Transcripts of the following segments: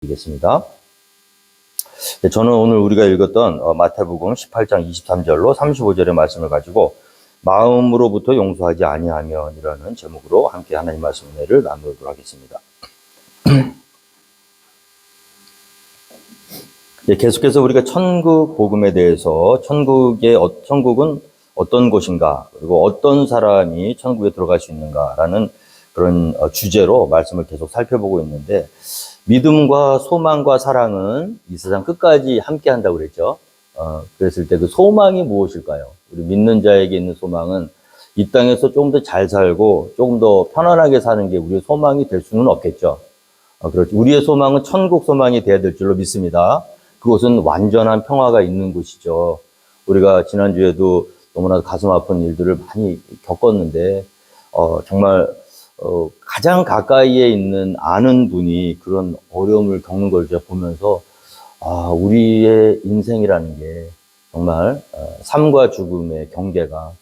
드리겠습니다. 저는 오늘 우리가 읽었던 마태복음 18장 23절로 35절의 말씀을 가지고 마음으로부터 용서하지 아니하면이라는 제목으로 함께 하나님 말씀 은혜를 나누도록 하겠습니다. 계속해서 우리가 천국 복음에 대해서 천국은 어떤 곳인가, 그리고 어떤 사람이 천국에 들어갈 수 있는가라는 그런 주제로 말씀을 계속 살펴보고 있는데, 믿음과 소망과 사랑은 이 세상 끝까지 함께 한다고 그랬죠. 그랬을 때 그 소망이 무엇일까요? 우리 믿는 자에게 있는 소망은 이 땅에서 조금 더 잘 살고 조금 더 편안하게 사는 게 우리의 소망이 될 수는 없겠죠. 그렇죠. 우리의 소망은 천국 소망이 돼야 될 줄로 믿습니다. 그곳은 완전한 평화가 있는 곳이죠. 우리가 지난주에도 너무나 가슴 아픈 일들을 많이 겪었는데, 정말 가장 가까이에 있는 아는 분이 그런 어려움을 겪는 걸 제가 보면서, 우리의 인생이라는 게 정말 삶과 죽음의 경계가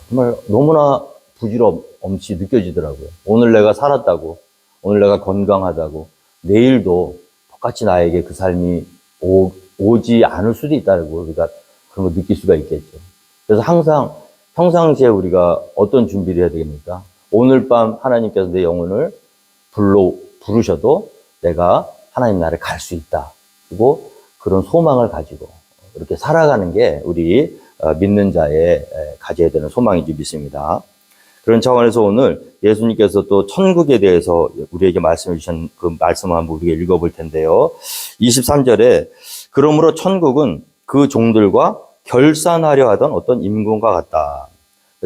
정말 너무나 부질없이 느껴지더라고요. 오늘 내가 살았다고, 오늘 내가 건강하다고, 내일도 똑같이 나에게 그 삶이 오지 않을 수도 있다고, 우리가 그런 거 느낄 수가 있겠죠. 그래서 항상 평상시에 우리가 어떤 준비를 해야 되겠습니까? 오늘 밤 하나님께서 내 영혼을 부르셔도 내가 하나님 나라에 갈 수 있다. 그리고 그런 소망을 가지고 이렇게 살아가는 게 우리 믿는 자의 가져야 되는 소망인지 믿습니다. 그런 차원에서 오늘 예수님께서 또 천국에 대해서 우리에게 말씀해 주신 그 말씀을 한번 우리가 읽어볼 텐데요. 23절에 그러므로 천국은 그 종들과 결산하려 하던 어떤 임금과 같다.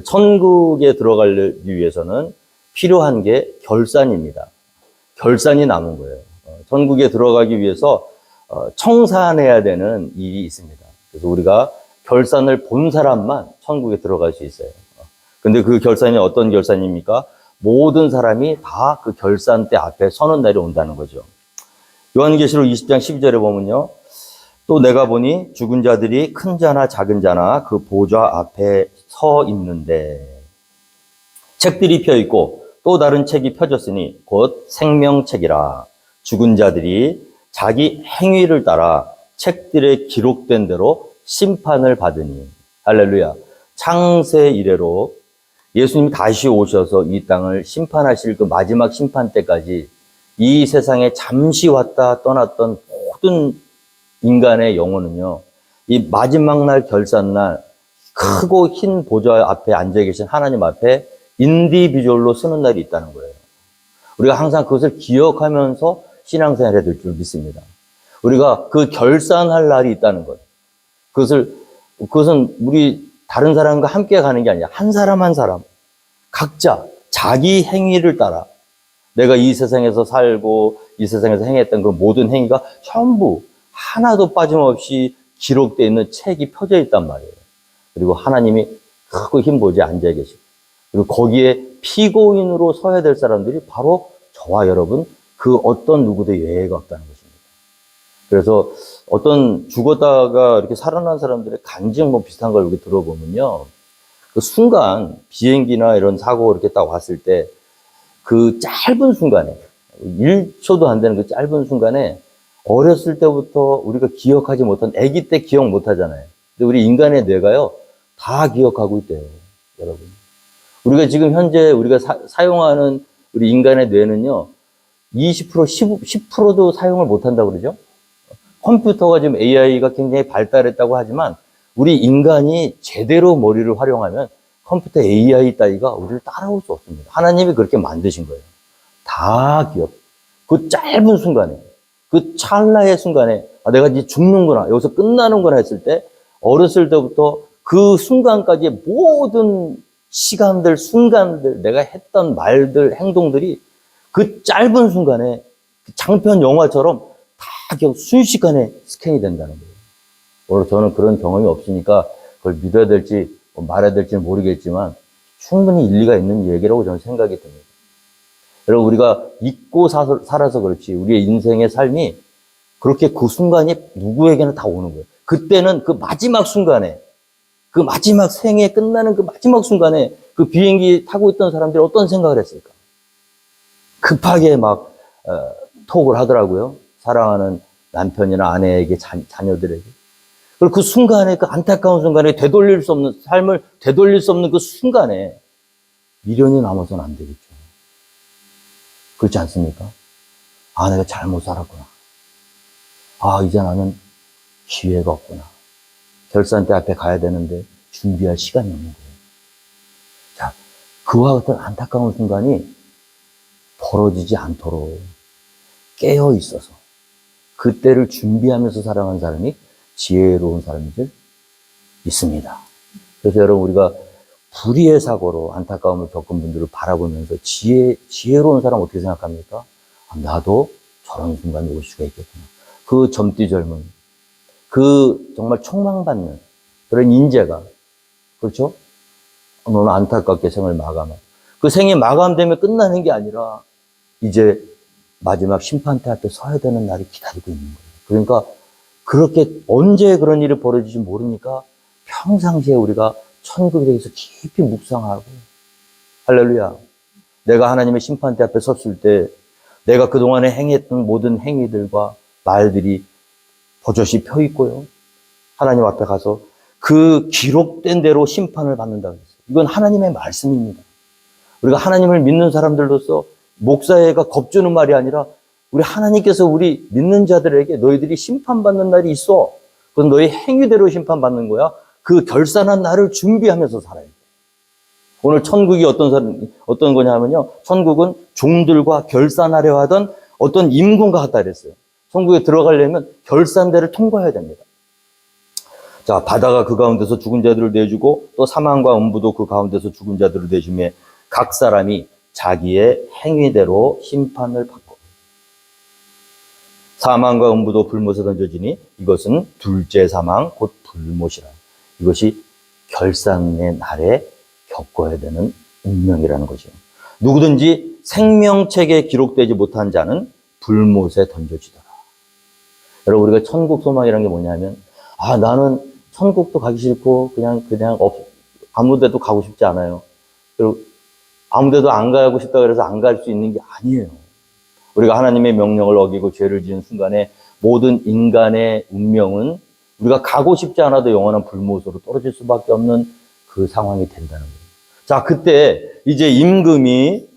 천국에 들어가기 위해서는 필요한 게 결산입니다. 결산이 남은 거예요. 천국에 들어가기 위해서 청산해야 되는 일이 있습니다. 그래서 우리가 결산을 본 사람만 천국에 들어갈 수 있어요. 근데 그 결산이 어떤 결산입니까? 모든 사람이 다 그 결산대 앞에 서는 날이 온다는 거죠. 요한계시록 20장 12절에 보면요. 또 내가 보니 죽은 자들이 큰 자나 작은 자나 그 보좌 앞에 서 있는데 책들이 펴 있고 또 다른 책이 펴졌으니 곧 생명책이라. 죽은 자들이 자기 행위를 따라 책들에 기록된 대로 심판을 받으니. 할렐루야. 창세 이래로 예수님이 다시 오셔서 이 땅을 심판하실 그 마지막 심판 때까지 이 세상에 잠시 왔다 떠났던 모든 인간의 영혼은요, 이 마지막 날 결산날 크고 흰 보좌 앞에 앉아 계신 하나님 앞에 인디비주얼로 서는 날이 있다는 거예요. 우리가 항상 그것을 기억하면서 신앙생활 해야 될 줄 믿습니다. 우리가 그 결산할 날이 있다는 것. 그것은 우리 다른 사람과 함께 가는 게 아니라 한 사람 한 사람, 각자 자기 행위를 따라 내가 이 세상에서 살고 이 세상에서 행했던 그 모든 행위가 전부 하나도 빠짐없이 기록되어 있는 책이 펴져 있단 말이에요. 그리고 하나님이 크고 흰 보좌에 앉아 계시고, 그리고 거기에 피고인으로 서야 될 사람들이 바로 저와 여러분, 그 어떤 누구도 예외가 없다는 것입니다. 그래서 어떤 죽었다가 이렇게 살아난 사람들의 간증 비슷한 걸 이렇게 들어보면요. 그 순간 비행기나 이런 사고 이렇게 딱 왔을 때 그 짧은 순간에 1초도 안 되는 그 짧은 순간에 어렸을 때부터 우리가 기억하지 못한, 아기 때 기억 못 하잖아요. 근데 우리 인간의 뇌가요, 다 기억하고 있대요, 여러분. 우리가 지금 현재 우리가 사용하는 우리 인간의 뇌는요, 20%, 10%도 사용을 못 한다고 그러죠? 컴퓨터가 지금 AI가 굉장히 발달했다고 하지만, 우리 인간이 제대로 머리를 활용하면 컴퓨터 AI 따위가 우리를 따라올 수 없습니다. 하나님이 그렇게 만드신 거예요. 다 기억. 그 짧은 순간에, 그 찰나의 순간에, 내가 이제 죽는구나, 여기서 끝나는구나 했을 때, 어렸을 때부터 그 순간까지의 모든 시간들, 순간들, 내가 했던 말들, 행동들이 그 짧은 순간에 장편 영화처럼 다 순식간에 스캔이 된다는 거예요. 오늘 저는 그런 경험이 없으니까 그걸 믿어야 될지 말해야 될지는 모르겠지만 충분히 일리가 있는 얘기라고 저는 생각이 듭니다. 여러분, 우리가 잊고 살아서 그렇지 우리의 인생의 삶이 그렇게 그 순간이 누구에게나 다 오는 거예요. 그때는 그 마지막 순간에, 그 마지막 생에 끝나는 그 마지막 순간에 그 비행기 타고 있던 사람들이 어떤 생각을 했을까? 급하게 막 톡을 하더라고요. 사랑하는 남편이나 아내에게 자녀들에게. 그리고 그 순간에, 그 안타까운 순간에 되돌릴 수 없는, 삶을 되돌릴 수 없는 그 순간에 미련이 남아서는 안 되겠죠. 그렇지 않습니까? 아, 내가 잘못 살았구나. 아, 이제 나는 기회가 없구나. 결산대 앞에 가야 되는데 준비할 시간이 없는 거예요. 자, 그와 같은 안타까운 순간이 벌어지지 않도록 깨어 있어서 그때를 준비하면서 살아가는 사람이 지혜로운 사람인 줄 믿습니다. 그래서 여러분, 우리가 불의의 사고로 안타까움을 겪은 분들을 바라보면서 지혜로운 사람 어떻게 생각합니까? 아, 나도 저런 순간이 올 수가 있겠구나. 그 젊디 젊은, 그 정말 촉망받는 그런 인재가, 그렇죠? 너는 안타깝게 생을 마감하고, 그 생이 마감되면 끝나는 게 아니라 이제 마지막 심판대 앞에 서야 되는 날이 기다리고 있는 거예요. 그러니까 그렇게 언제 그런 일이 벌어질지 모르니까 평상시에 우리가 천국에 대해서 깊이 묵상하고, 할렐루야. 내가 하나님의 심판대 앞에 섰을 때 내가 그동안에 행했던 모든 행위들과 말들이 버젓이 펴 있고요. 하나님 앞에 가서 그 기록된 대로 심판을 받는다고 했어요. 이건 하나님의 말씀입니다. 우리가 하나님을 믿는 사람들로서 목사회가 겁주는 말이 아니라 우리 하나님께서 우리 믿는 자들에게 너희들이 심판받는 날이 있어. 그건 너희 행위대로 심판받는 거야. 그 결산한 날을 준비하면서 살아야 돼. 오늘 천국이 어떤 거냐면요. 천국은 종들과 결산하려 하던 어떤 임금과 같다 그랬어요. 천국에 들어가려면 결산대를 통과해야 됩니다. 자, 바다가 그 가운데서 죽은 자들을 내주고 또 사망과 음부도 그 가운데서 죽은 자들을 내주며 각 사람이 자기의 행위대로 심판을 받고 사망과 음부도 불못에 던져지니 이것은 둘째 사망 곧 불못이라. 이것이 결산의 날에 겪어야 되는 운명이라는 거죠. 누구든지 생명책에 기록되지 못한 자는 불못에 던져지더라. 여러분, 우리가 천국 소망이라는 게 뭐냐면, 아, 나는 천국도 가기 싫고 그냥 아무 데도 가고 싶지 않아요. 그리고 아무 데도 안 가고 싶다 그래서 안 갈 수 있는 게 아니에요. 우리가 하나님의 명령을 어기고 죄를 지은 순간에 모든 인간의 운명은 우리가 가고 싶지 않아도 영원한 불못으로 떨어질 수밖에 없는 그 상황이 된다는 거예요. 자, 그때 이제 임금이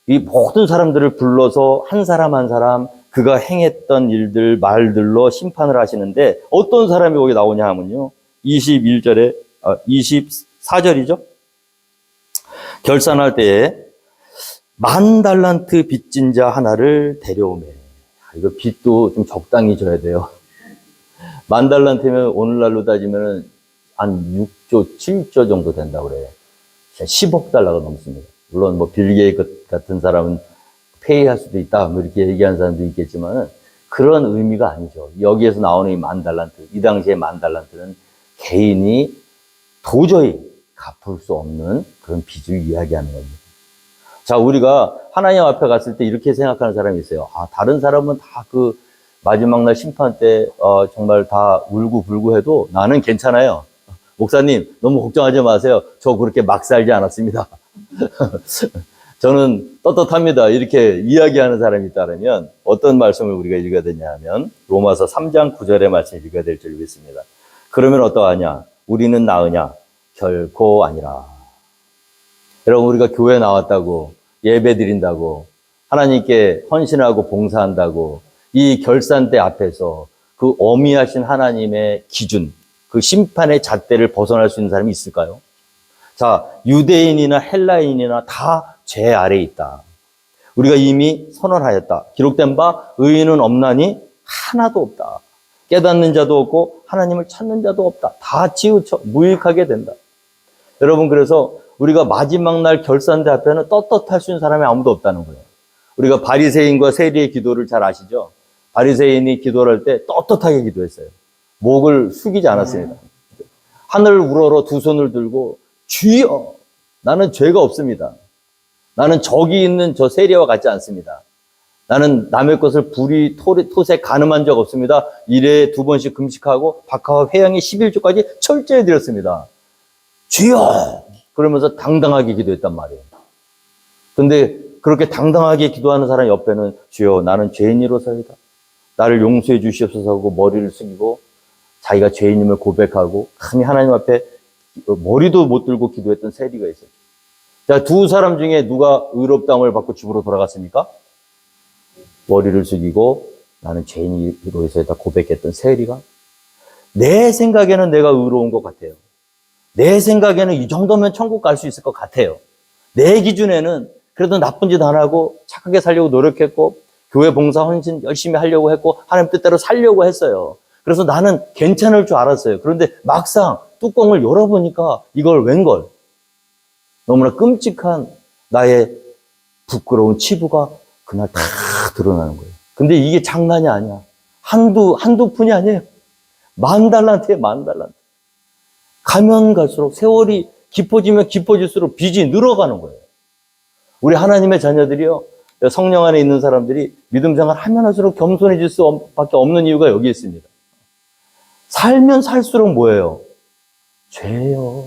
이 모든 사람들을 불러서 한 사람 한 사람 그가 행했던 일들, 말들로 심판을 하시는데 어떤 사람이 거기 나오냐 하면요. 24절이죠. 결산할 때에 10,000달란트 빚진 자 하나를 데려오매. 이거 빚도 좀 적당히 줘야 돼요. 10,000달란트면 오늘날로 따지면 한 6조, 7조 정도 된다고 그래요. 10억 달러가 넘습니다. 물론 뭐 빌 게이츠 같은 사람은 페이할 수도 있다, 뭐 이렇게 얘기하는 사람도 있겠지만 그런 의미가 아니죠. 여기에서 나오는 이 10,000달란트, 이 당시에 10,000달란트는 개인이 도저히 갚을 수 없는 그런 빚을 이야기하는 겁니다. 자, 우리가 하나님 앞에 갔을 때 이렇게 생각하는 사람이 있어요. 아, 다른 사람은 다 그 마지막 날 심판 때 정말 다 울고불고 해도 나는 괜찮아요. 목사님, 너무 걱정하지 마세요. 저 그렇게 막 살지 않았습니다. 저는 떳떳합니다. 이렇게 이야기하는 사람이 있다면 어떤 말씀을 우리가 읽어야 되냐 하면 로마서 3장 9절의 말씀을 읽어야 될 줄 믿습니다. 그러면 어떠하냐? 우리는 나으냐? 결코 아니라. 여러분, 우리가 교회 나왔다고, 예배 드린다고, 하나님께 헌신하고 봉사한다고 이 결산대 앞에서 그 어미하신 하나님의 기준, 그 심판의 잣대를 벗어날 수 있는 사람이 있을까요? 자, 유대인이나 헬라인이나 다 죄 아래에 있다. 우리가 이미 선언하였다. 기록된 바 의인은 없나니 하나도 없다. 깨닫는 자도 없고 하나님을 찾는 자도 없다. 다 치우쳐 무익하게 된다. 여러분, 그래서 우리가 마지막 날 결산대 앞에는 떳떳할 수 있는 사람이 아무도 없다는 거예요. 우리가 바리새인과 세리의 기도를 잘 아시죠? 바리새인이 기도를 할 때 떳떳하게 기도했어요. 목을 숙이지 않았습니다. 하늘을 우러러 두 손을 들고 주여, 나는 죄가 없습니다. 나는 저기 있는 저 세리와 같지 않습니다. 나는 남의 것을 불의 토색 간음한 적 없습니다. 일에 2번씩 금식하고 박하와 회양의 11조까지 철저히 드렸습니다. 주여! 그러면서 당당하게 기도했단 말이에요. 근데 그렇게 당당하게 기도하는 사람 옆에는 주여, 나는 죄인으로서이다. 나를 용서해 주시옵소서 하고 머리를 숙이고 자기가 죄인임을 고백하고 감히 하나님 앞에 머리도 못 들고 기도했던 세리가 있어요. 자, 두 사람 중에 누가 의롭다함을 받고 집으로 돌아갔습니까? 머리를 숙이고 나는 죄인으로 해서 다 고백했던 세리가. 내 생각에는 내가 의로운 것 같아요. 내 생각에는 이 정도면 천국 갈 수 있을 것 같아요. 내 기준에는 그래도 나쁜 짓 안 하고 착하게 살려고 노력했고 교회 봉사 헌신 열심히 하려고 했고 하나님 뜻대로 살려고 했어요. 그래서 나는 괜찮을 줄 알았어요. 그런데 막상 뚜껑을 열어보니까 이걸 웬걸? 너무나 끔찍한 나의 부끄러운 치부가 그날 다 드러나는 거예요. 근데 이게 장난이 아니야. 한두 푼이 아니에요. 10,000달란트에 10,000달란트. 가면 갈수록 세월이 깊어지면 깊어질수록 빚이 늘어가는 거예요. 우리 하나님의 자녀들이요. 성령 안에 있는 사람들이 믿음 생활 하면 할수록 겸손해질 수밖에 없는 이유가 여기 있습니다. 살면 살수록 뭐예요? 죄예요.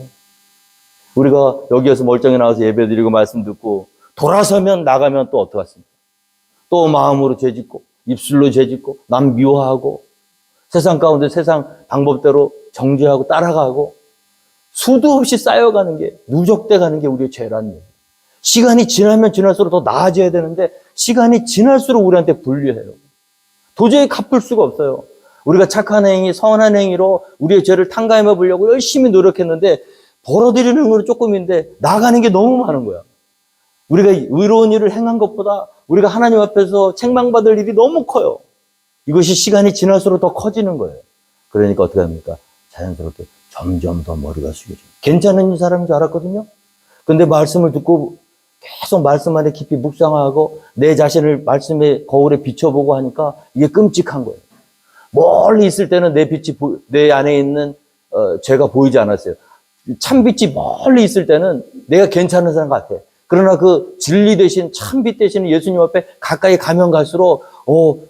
우리가 여기에서 멀쩡히 나와서 예배드리고 말씀 듣고 돌아서면 나가면 또 어떡하십니까? 또 마음으로 죄짓고 입술로 죄짓고 남 미워하고 세상 가운데 세상 방법대로 정죄하고 따라가고 수도 없이 쌓여가는 게 누적돼 가는 게 우리의 죄라는 얘기예요. 시간이 지나면 지날수록 더 나아져야 되는데 시간이 지날수록 우리한테 불리해요. 도저히 갚을 수가 없어요. 우리가 착한 행위, 선한 행위로 우리의 죄를 탕감해 보려고 열심히 노력했는데 벌어들이는 건 조금인데 나가는 게 너무 많은 거야. 우리가 의로운 일을 행한 것보다 우리가 하나님 앞에서 책망받을 일이 너무 커요. 이것이 시간이 지날수록 더 커지는 거예요. 그러니까 어떻게 합니까? 자연스럽게 점점 더 머리가 숙여져요. 괜찮은 사람인 줄 알았거든요. 근데 말씀을 듣고 계속 말씀 안에 깊이 묵상하고 내 자신을 말씀의 거울에 비춰보고 하니까 이게 끔찍한 거예요. 멀리 있을 때는 내 빛이 내 안에 있는 죄가 보이지 않았어요. 참빛이 멀리 있을 때는 내가 괜찮은 사람 같아. 그러나 그 진리 대신 참빛 대신 예수님 앞에 가까이 가면 갈수록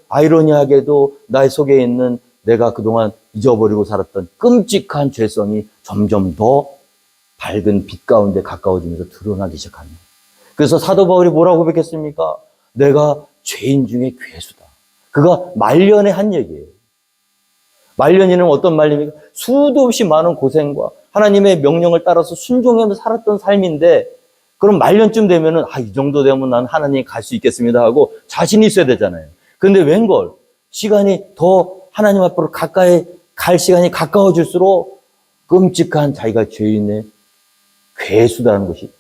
아이러니하게도 나의 속에 있는 내가 그동안 잊어버리고 살았던 끔찍한 죄성이 점점 더 밝은 빛 가운데 가까워지면서 드러나기 시작합니다. 그래서 사도 바울이 뭐라고 고백했습니까? 내가 죄인 중에 괴수다. 그가 말년에 한 얘기예요. 말년이는 어떤 말입니까? 수도 없이 많은 고생과 하나님의 명령을 따라서 순종하면서 살았던 삶인데 그럼 말년쯤 되면은 이 정도 되면 난 하나님 갈 수 있겠습니다 하고 자신이 있어야 되잖아요. 근데 웬걸 시간이 더 하나님 앞으로 가까이 갈 시간이 가까워질수록 끔찍한 자기가 죄인의 괴수다는 것이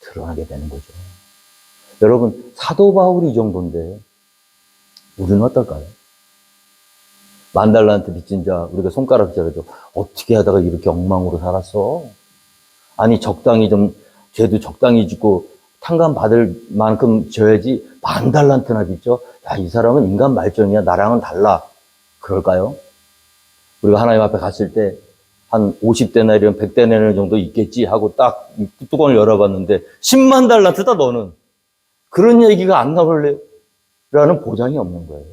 드러나게 되는 거죠. 여러분 사도 바울이 이 정도인데 우리는 어떨까요? 10,000달란트 빚진 자 우리가 손가락질해도 어떻게 하다가 이렇게 엉망으로 살았어? 아니 적당히 좀 죄도 적당히 짓고 탕감 받을 만큼 져야지 10,000달란트나 빚죠? 야, 이 사람은 인간 말종이야. 나랑은 달라. 그럴까요? 우리가 하나님 앞에 갔을 때 한 50데나리온 100데나리온 정도 있겠지 하고 딱 뚜껑을 열어봤는데 100,000달란트다 너는. 그런 얘기가 안 나올래? 라는 보장이 없는 거예요.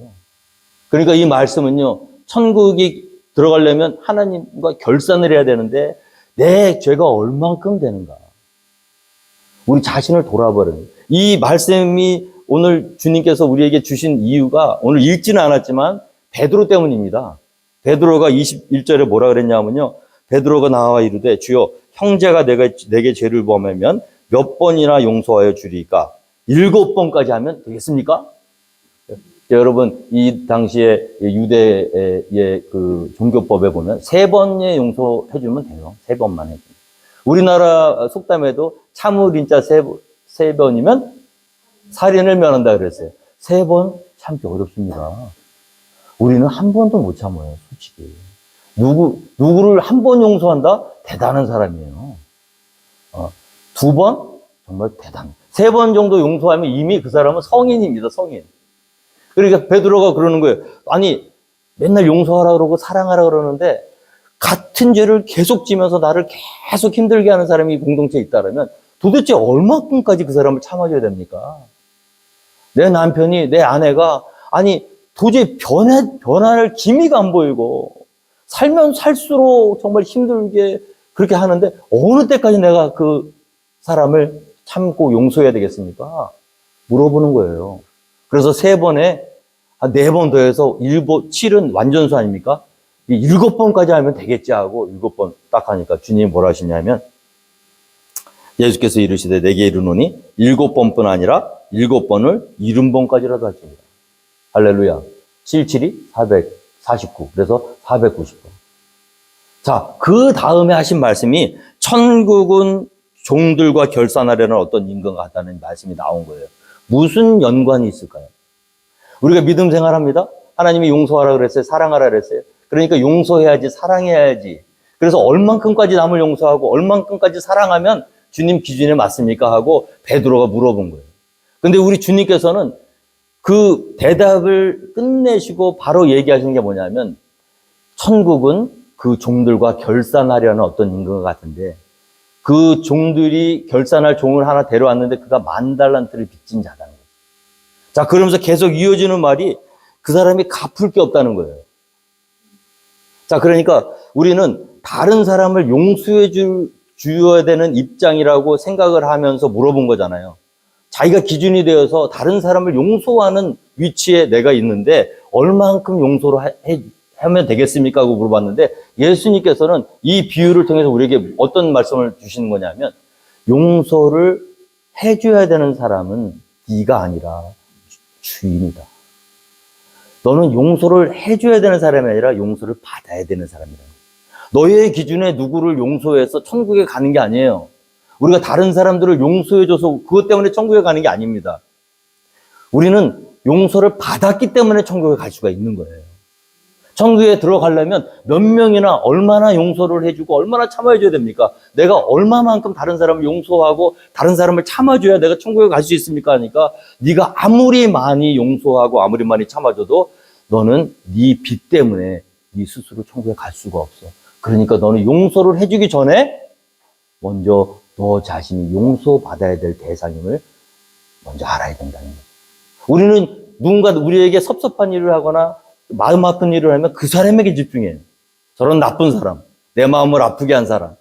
그러니까 이 말씀은요, 천국이 들어가려면 하나님과 결산을 해야 되는데 내 죄가 얼만큼 되는가. 우리 자신을 돌아보는 이 말씀이 오늘 주님께서 우리에게 주신 이유가 오늘 읽지는 않았지만 베드로 때문입니다. 베드로가 21절에 뭐라 그랬냐면요. 베드로가 나와 이르되 주여 형제가 내게 죄를 범하면 몇 번이나 용서하여 주리까? 7번까지 하면 되겠습니까? 여러분 이 당시에 유대의 그 종교법에 보면 3번에 용서해 주면 돼요. 3번만 해도. 우리나라 속담에도 참을인자 3번이면 살인을 면한다 그랬어요. 3번 참기 어렵습니다. 우리는 한 번도 못 참아요, 솔직히. 누구를 한 번 용서한다? 대단한 사람이에요. 2번? 정말 대단해. 3번 정도 용서하면 이미 그 사람은 성인입니다, 성인. 그러니까 베드로가 그러는 거예요. 아니, 맨날 용서하라 그러고 사랑하라 그러는데 같은 죄를 계속 지면서 나를 계속 힘들게 하는 사람이 공동체에 있다면 도대체 얼마큼까지 그 사람을 참아줘야 됩니까? 내 남편이, 내 아내가, 아니, 도저히 변할 기미가 안 보이고, 살면 살수록 정말 힘들게 그렇게 하는데, 어느 때까지 내가 그 사람을 참고 용서해야 되겠습니까? 물어보는 거예요. 그래서 3번에 한 4번 더해서 7은 완전수 아닙니까? 7번까지 하면 되겠지 하고 7번 딱 하니까 주님이 뭐라 하시냐면 예수께서 이르시되 내게 이르노니 7번뿐 아니라 7번을 70번까지라도 할지니라. 할렐루야. 77이 449. 그래서 490번. 자, 그 다음에 하신 말씀이 천국은 종들과 결산하려는 어떤 인간과 같다는 말씀이 나온 거예요. 무슨 연관이 있을까요? 우리가 믿음 생활합니다. 하나님이 용서하라 그랬어요. 사랑하라 그랬어요. 그러니까 용서해야지, 사랑해야지. 그래서 얼만큼까지 남을 용서하고 얼만큼까지 사랑하면 주님 기준에 맞습니까? 하고 베드로가 물어본 거예요. 근데 우리 주님께서는 그 대답을 끝내시고 바로 얘기하신 게 뭐냐면 천국은 그 종들과 결산하려는 어떤 인간과 같은데 그 종들이 결산할 종을 하나 데려왔는데 그가 10,000달란트를 빚진 자다는 거예요. 자, 그러면서 계속 이어지는 말이 그 사람이 갚을 게 없다는 거예요. 자, 그러니까 우리는 다른 사람을 용서해 주어야 되는 입장이라고 생각을 하면서 물어본 거잖아요. 자기가 기준이 되어서 다른 사람을 용서하는 위치에 내가 있는데 얼만큼 용서를 하면 되겠습니까? 하고 물어봤는데 예수님께서는 이 비유를 통해서 우리에게 어떤 말씀을 주시는 거냐면 용서를 해줘야 되는 사람은 네가 아니라 주인이다. 너는 용서를 해줘야 되는 사람이 아니라 용서를 받아야 되는 사람이다. 너의 기준에 누구를 용서해서 천국에 가는 게 아니에요. 우리가 다른 사람들을 용서해줘서 그것 때문에 천국에 가는 게 아닙니다. 우리는 용서를 받았기 때문에 천국에 갈 수가 있는 거예요. 천국에 들어가려면 몇 명이나 얼마나 용서를 해주고 얼마나 참아줘야 됩니까? 내가 얼마만큼 다른 사람을 용서하고 다른 사람을 참아줘야 내가 천국에 갈 수 있습니까? 하니까 네가 아무리 많이 용서하고 아무리 많이 참아줘도 너는 네 빚 때문에 네 스스로 천국에 갈 수가 없어. 그러니까 너는 용서를 해주기 전에 먼저 너 자신이 용서받아야 될 대상임을 먼저 알아야 된다는 거예요. 우리는 누군가 우리에게 섭섭한 일을 하거나 마음 아픈 일을 하면 그 사람에게 집중해요. 저런 나쁜 사람, 내 마음을 아프게 한 사람.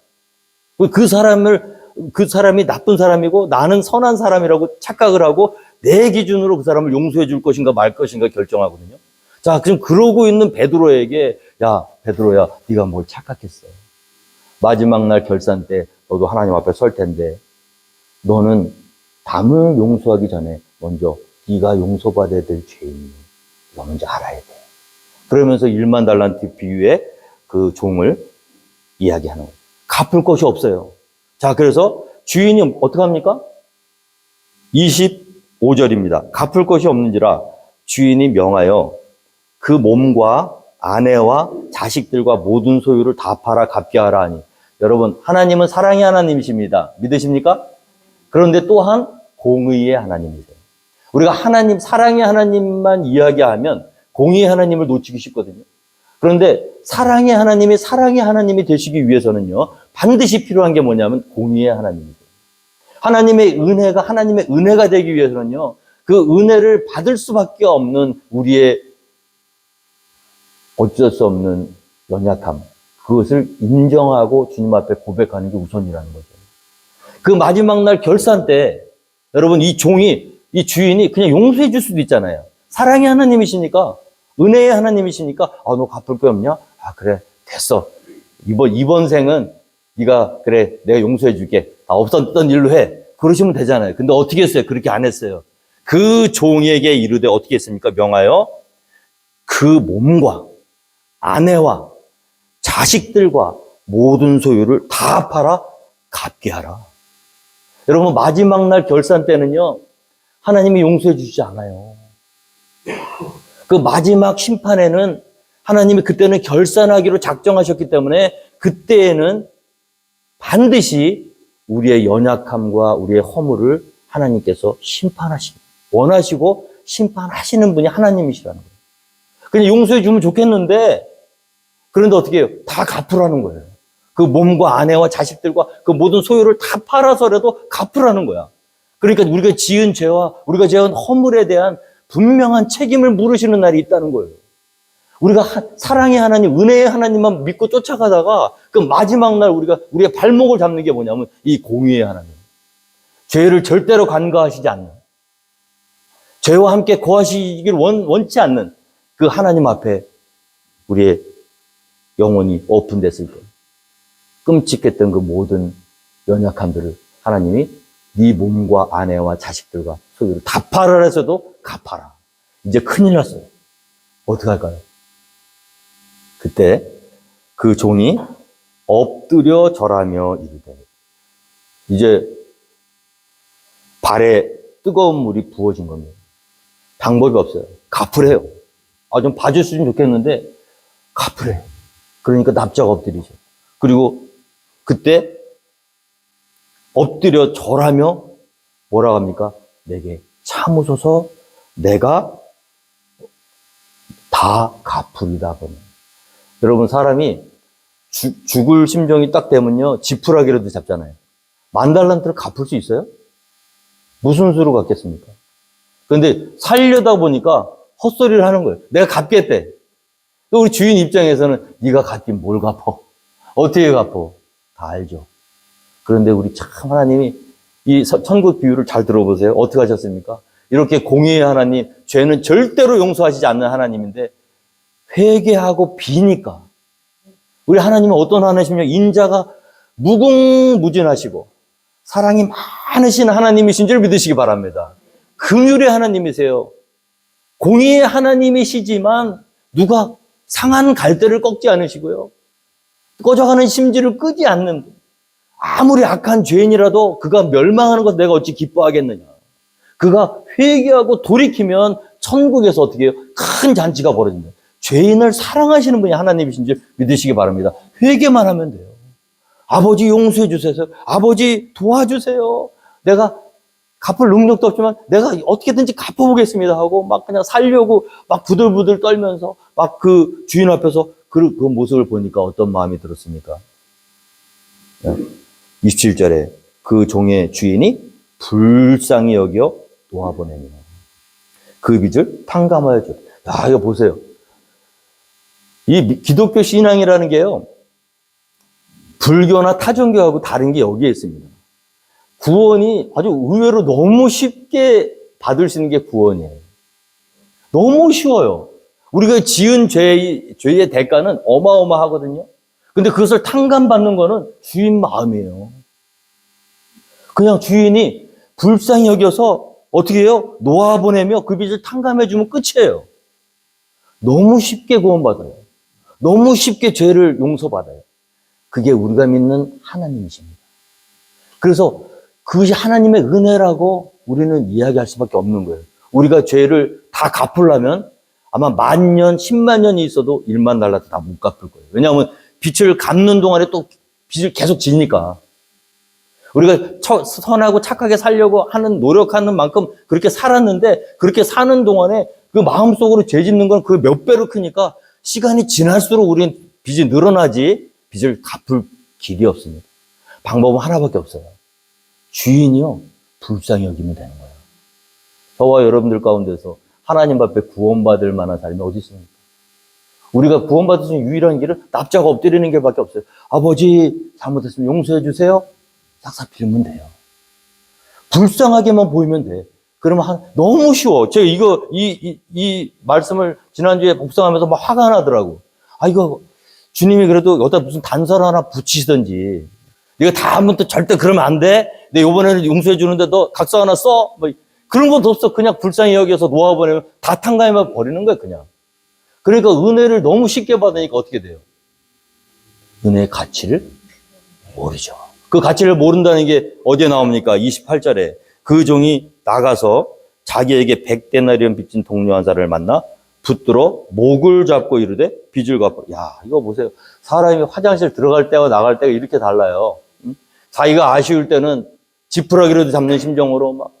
그 사람이 나쁜 사람이고 나는 선한 사람이라고 착각을 하고 내 기준으로 그 사람을 용서해 줄 것인가 말 것인가 결정하거든요. 자, 지금 그러고 있는 베드로에게 야, 베드로야, 네가 뭘 착각했어. 마지막 날 결산 때 너도 하나님 앞에 설 텐데 너는 남을 용서하기 전에 먼저 네가 용서받아야 될 죄인이 너 먼저 알아야 돼. 그러면서 10,000달란트 비유의 그 종을 이야기하는 거예요. 갚을 것이 없어요. 자, 그래서 주인이 어떻게 합니까? 25절입니다. 갚을 것이 없는지라 주인이 명하여 그 몸과 아내와 자식들과 모든 소유를 다 팔아 갚게 하라 하니. 여러분, 하나님은 사랑의 하나님이십니다. 믿으십니까? 그런데 또한 공의의 하나님이세요. 우리가 하나님, 사랑의 하나님만 이야기하면 공의의 하나님을 놓치기 쉽거든요. 그런데 사랑의 하나님이 되시기 위해서는요, 반드시 필요한 게 뭐냐면 공의의 하나님이세요. 하나님의 은혜가 되기 위해서는요, 그 은혜를 받을 수밖에 없는 우리의 어쩔 수 없는 연약함, 그것을 인정하고 주님 앞에 고백하는 게 우선이라는 거죠. 그 마지막 날 결산 때 여러분 이 주인이 그냥 용서해 줄 수도 있잖아요. 사랑의 하나님이시니까, 은혜의 하나님이시니까 너 갚을 거 없냐? 그래, 됐어. 이번 생은 네가 그래, 내가 용서해 줄게. 없었던 일로 해. 그러시면 되잖아요. 근데 어떻게 했어요? 그렇게 안 했어요. 그 종에게 이르되 어떻게 했습니까? 명하여 그 몸과 아내와 자식들과 모든 소유를 다 팔아 갚게 하라. 여러분, 마지막 날 결산 때는요, 하나님이 용서해 주시지 않아요. 그 마지막 심판에는 하나님이 그때는 결산하기로 작정하셨기 때문에 그때에는 반드시 우리의 연약함과 우리의 허물을 하나님께서 원하시고 심판하시는 분이 하나님이시라는 거예요. 그냥 용서해 주면 좋겠는데, 그런데 어떻게 해요? 다 갚으라는 거예요. 그 몸과 아내와 자식들과 그 모든 소유를 다 팔아서라도 갚으라는 거야. 그러니까 우리가 지은 죄와 우리가 지은 허물에 대한 분명한 책임을 물으시는 날이 있다는 거예요. 우리가 사랑의 하나님, 은혜의 하나님만 믿고 쫓아가다가 그 마지막 날 우리의 발목을 잡는 게 뭐냐면 이 공의의 하나님. 죄를 절대로 간과하시지 않는, 죄와 함께 거하시길 원치 않는 그 하나님 앞에 우리의 영혼이 오픈됐을 때 끔찍했던 그 모든 연약함들을 하나님이 네 몸과 아내와 자식들과 소유를 다 팔아라 해서도 갚아라. 이제 큰일 났어요. 어떻게 할까요? 그때 그 종이 엎드려 절하며 이르되, 이제 발에 뜨거운 물이 부어진 겁니다. 방법이 없어요. 갚으래요. 좀 봐줬으면 좋겠는데 갚으래요. 그러니까 납작 엎드리죠. 그리고 그때 엎드려 절하며 뭐라고 합니까? 내게 참으소서, 내가 다 갚으리다. 보면 여러분, 사람이 죽을 심정이 딱 되면요, 지푸라기라도 잡잖아요. 10,000달란트를 갚을 수 있어요? 무슨 수로 갚겠습니까? 그런데 살려다 보니까 헛소리를 하는 거예요. 내가 갚겠대. 또 우리 주인 입장에서는 네가 갚긴 뭘 갚어? 어떻게 갚어? 다 알죠. 그런데 우리 참 하나님이 이 천국 비유를 잘 들어보세요. 어떻게 하셨습니까? 이렇게 공의의 하나님, 죄는 절대로 용서하시지 않는 하나님인데 회개하고 비니까, 우리 하나님은 어떤 하나님이시냐? 인자가 무궁무진하시고 사랑이 많으신 하나님이신 줄 믿으시기 바랍니다. 긍휼의 하나님이세요. 공의의 하나님이시지만 누가 상한 갈대를 꺾지 않으시고요, 꺼져가는 심지를 끄지 않는, 아무리 악한 죄인이라도 그가 멸망하는 것을 내가 어찌 기뻐하겠느냐. 그가 회개하고 돌이키면 천국에서 어떻게 해요? 큰 잔치가 벌어진다. 죄인을 사랑하시는 분이 하나님이신 줄 믿으시기 바랍니다. 회개만 하면 돼요. 아버지 용서해 주세요. 아버지 도와주세요. 내가 갚을 능력도 없지만 내가 어떻게든지 갚아보겠습니다 하고 막 그냥 살려고 막 부들부들 떨면서 막 그 주인 앞에서 그 모습을 보니까 어떤 마음이 들었습니까? 27절에 그 종의 주인이 불쌍히 여겨 놓아보내며 그 빚을 탕감하여 줘. 야, 이거 보세요. 이 기독교 신앙이라는 게요, 불교나 타종교하고 다른 게 여기에 있습니다. 구원이 아주 의외로 너무 쉽게 받을 수 있는 게 구원이에요. 너무 쉬워요. 우리가 지은 죄의 대가는 어마어마하거든요. 근데 그것을 탕감받는 거는 주인 마음이에요. 그냥 주인이 불쌍히 여겨서 어떻게 해요? 놓아보내며 그 빚을 탕감해주면 끝이에요. 너무 쉽게 구원받아요. 너무 쉽게 죄를 용서받아요. 그게 우리가 믿는 하나님이십니다. 그래서 그것이 하나님의 은혜라고 우리는 이야기할 수밖에 없는 거예요. 우리가 죄를 다 갚으려면 아마 10,000년, 100,000년이 있어도 10,000,000달러도 다 못 갚을 거예요. 왜냐하면 빚을 갚는 동안에 또 빚을 계속 지니까. 우리가 선하고 착하게 살려고 하는, 노력하는 만큼 그렇게 살았는데, 그렇게 사는 동안에 그 마음속으로 죄 짓는 건 그 몇 배로 크니까 시간이 지날수록 우리는 빚이 늘어나지 빚을 갚을 길이 없습니다. 방법은 하나밖에 없어요. 주인이요, 불쌍히 여기면 되는 거예요. 저와 여러분들 가운데서 하나님 앞에 구원받을 만한 사람이 어디 있습니까? 우리가 구원받을 수 있는 유일한 길은 납작 엎드리는 길밖에 없어요. 아버지, 잘못했으면 용서해 주세요. 싹싹 빌면 돼요. 불쌍하게만 보이면 돼. 그러면 너무 쉬워. 제가 이 말씀을 지난주에 복성하면서 막 화가 나더라고. 이거 주님이 그래도 여기다 무슨 단서를 하나 붙이시던지. 네가 다음부터 절대 그러면 안 돼. 내 이번에는 용서해 주는데 너 각서 하나 써. 뭐 그런 것도 없어. 그냥 불쌍히 여기서 놓아버리면 다 탕감해 버리는 거야, 그냥. 그러니까 은혜를 너무 쉽게 받으니까 어떻게 돼요? 은혜의 가치를 모르죠. 그 가치를 모른다는 게 어디에 나옵니까? 28절에 그 종이 나가서 자기에게 100데나리온 빚진 동료 한 사람을 만나 붙들어 목을 잡고 이르되 빚을 갚고. 야, 이거 보세요. 사람이 화장실 들어갈 때와 나갈 때가 이렇게 달라요. 자기가 아쉬울 때는 지푸라기라도 잡는 심정으로 막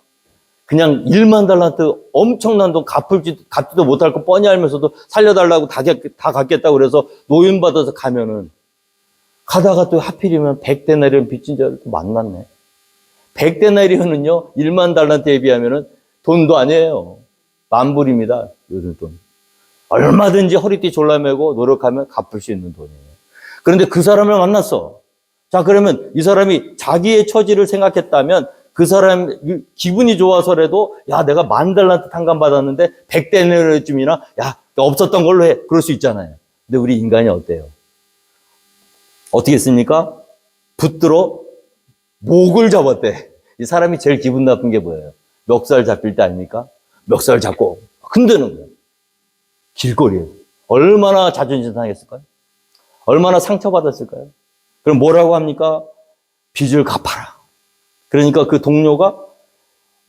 그냥 10,000,000달란트 엄청난 돈 갚지도 못할 거 뻔히 알면서도 살려달라고 다 갚겠다고 그래서 노인받아서 가면은, 가다가 또 하필이면 100데나리온 빚진 자를 또 만났네. 100데나리온은요, 10,000,000달란트에 비하면은 돈도 아니에요. 만불입니다. 요즘 돈. 얼마든지 허리띠 졸라매고 노력하면 갚을 수 있는 돈이에요. 그런데 그 사람을 만났어. 자, 그러면 이 사람이 자기의 처지를 생각했다면 그 사람 기분이 좋아서라도, 야, 내가 10,000,000달란트 탕감받았는데 100데나리온쯤이나, 야, 없었던 걸로 해. 그럴 수 있잖아요. 근데 우리 인간이 어때요? 어떻게 했습니까? 붙들어 목을 잡았대. 이 사람이 제일 기분 나쁜 게 뭐예요? 멱살 잡힐 때 아닙니까? 멱살 잡고 흔드는 거예요. 길거리에. 얼마나 자존심 상했을까요? 얼마나 상처받았을까요? 그럼 뭐라고 합니까? 빚을 갚아라. 그러니까 그 동료가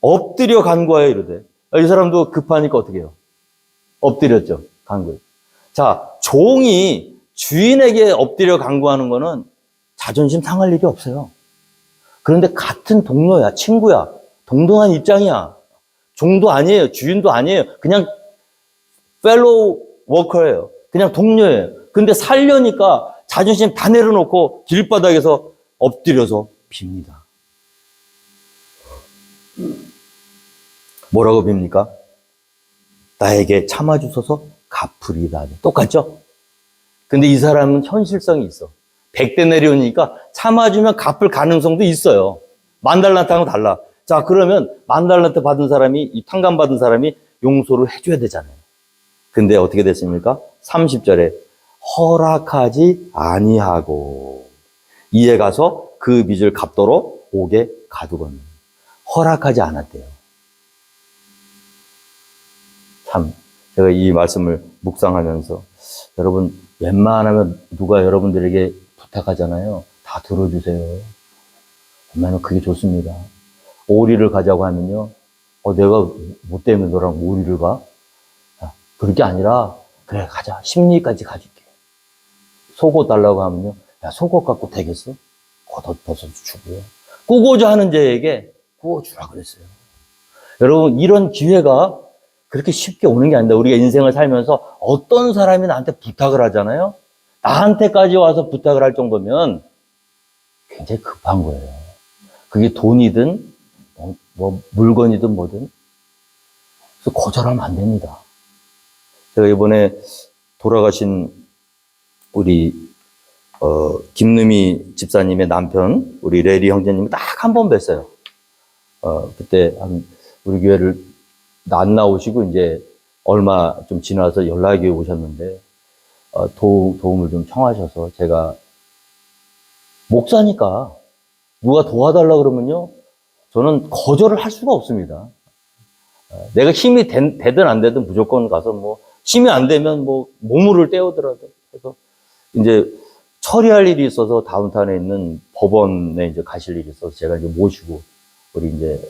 엎드려 간구하여 이러대. 이 사람도 급하니까 어떻게 해요? 엎드렸죠. 간구해. 자, 종이 주인에게 엎드려 간구하는 거는 자존심 상할 일이 없어요. 그런데 같은 동료야, 친구야, 동등한 입장이야. 종도 아니에요. 주인도 아니에요. 그냥 펠로우 워커예요. 그냥 동료예요. 근데 살려니까 자존심 다 내려놓고 길바닥에서 엎드려서 빕니다. 뭐라고 빕니까? 나에게 참아주소서 갚으리다. 똑같죠? 근데 이 사람은 현실성이 있어. 100대 내려오니까 참아주면 갚을 가능성도 있어요. 10,000달러하고 달라. 자, 그러면 10,000달러 받은 사람이, 이 탕감 받은 사람이 용서를 해줘야 되잖아요. 근데 어떻게 됐습니까? 30절에 허락하지 아니하고 이에 가서 그 빚을 갚도록 옥에 가두거든. 허락하지 않았대요. 참, 제가 이 말씀을 묵상하면서 여러분, 웬만하면 누가 여러분들에게 부탁하잖아요. 다 들어주세요. 웬만하면 그게 좋습니다. 오리를 가자고 하면요. 내가 뭐 때문에 너랑 오리를 가? 그럴 게 아니라, 그래, 가자. 심리까지 가줄게. 속옷 달라고 하면요. 야, 속옷 갖고 되겠어? 겉옷 벗어도 주고요. 꾸고자 하는 자에게 꾸어주라 그랬어요. 여러분, 이런 기회가 그렇게 쉽게 오는 게 아닙니다. 우리가 인생을 살면서 어떤 사람이 나한테 부탁을 하잖아요. 나한테까지 와서 부탁을 할 정도면 굉장히 급한 거예요. 그게 돈이든 뭐 물건이든 뭐든. 그래서 거절하면 안 됩니다. 제가 이번에 돌아가신 우리 김누미 집사님의 남편 우리 레리 형제님이 딱 한 번 뵀어요. 그때 우리 교회를 안 나오시고 이제 얼마 좀 지나서 연락이 오셨는데 도움을 좀 청하셔서 제가 목사니까 누가 도와달라 그러면요 저는 거절을 할 수가 없습니다. 내가 힘이 되든 안 되든 무조건 가서 뭐 힘이 안 되면 뭐 몸을 때우더라도 그래서 이제 처리할 일이 있어서 다운타운에 있는 법원에 이제 가실 일이 있어서 제가 이제 모시고 우리 이제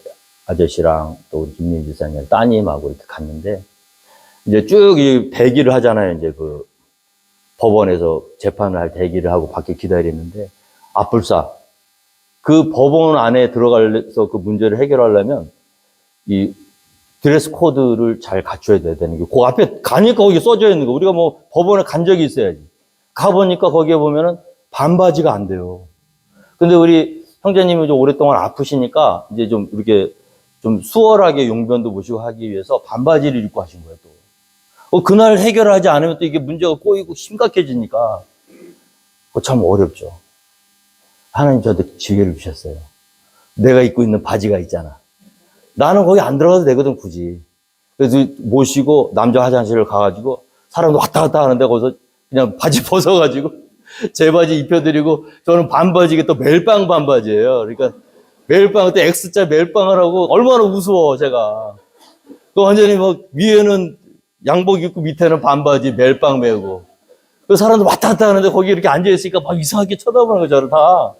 아저씨랑 또 우리 김민희 집사님 따님하고 이렇게 갔는데 이제 쭉 이 대기를 하잖아요. 이제 그 법원에서 재판을 할 대기를 하고 밖에 기다리는데 앞불사 그 법원 안에 들어가서 그 문제를 해결하려면 이 드레스 코드를 잘 갖춰야 되는 게 그 앞에 가니까 거기 써져 있는 거 우리가 뭐 법원에 간 적이 있어야지 가보니까 거기에 보면은 반바지가 안 돼요. 근데 우리 형제님이 좀 오랫동안 아프시니까 이제 좀 이렇게 좀 수월하게 용변도 모시고 하기 위해서 반바지를 입고 하신 거예요, 또. 그날 해결하지 않으면 또 이게 문제가 꼬이고 심각해지니까. 참 어렵죠. 하나님 저한테 지혜를 주셨어요. 내가 입고 있는 바지가 있잖아. 나는 거기 안 들어가도 되거든, 굳이. 그래서 모시고 남자 화장실을 가가지고 사람들 왔다 갔다 하는데 거기서 그냥 바지 벗어가지고 제 바지 입혀드리고 저는 반바지가 또 멜빵 반바지예요. 그러니까 멜빵, 그때 X자 멜빵을 하고 얼마나 우스워, 제가. 또 완전히 뭐, 위에는 양복 입고 밑에는 반바지 멜빵 메고. 그 사람들 왔다 갔다 하는데 거기 이렇게 앉아있으니까 막 이상하게 쳐다보는 거, 저를 다.